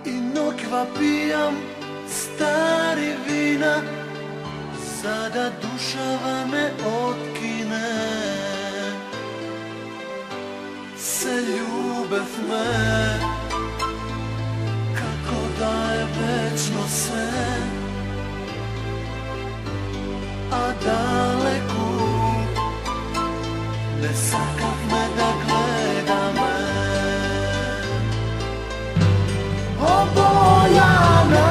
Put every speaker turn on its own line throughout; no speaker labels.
i nokva pijam stari vina, sada dušava me otkine. Se ljubev me, kako da je večno sve, a daleku ne sakav me da gleda me. Obojana,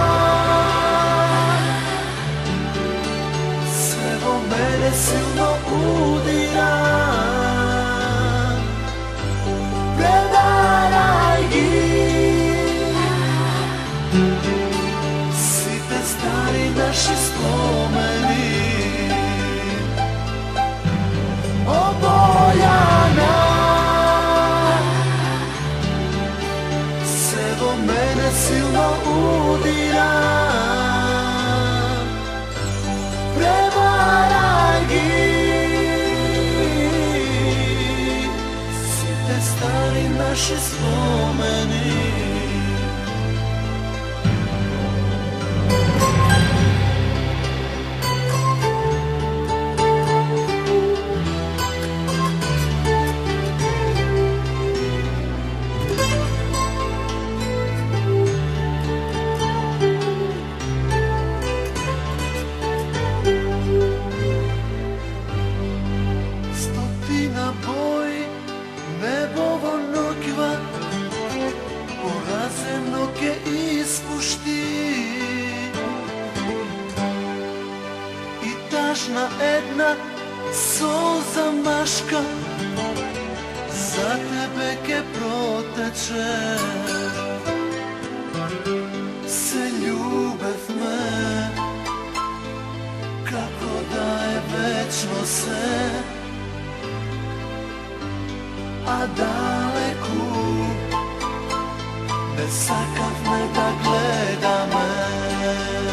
sve vo mene silno udira. Prevaraj ih, site stari naši spomeni. Obojana, sve vo mene silno udira. Prevaraj ih, site stari naši spomeni. Stotina boji nebovo nokva, poraze noke ispušti. I tažna jedna solza maška za tebe ke proteče. Se ljubev me, kako da je večno se, a daleku ne sakav me da gleda me.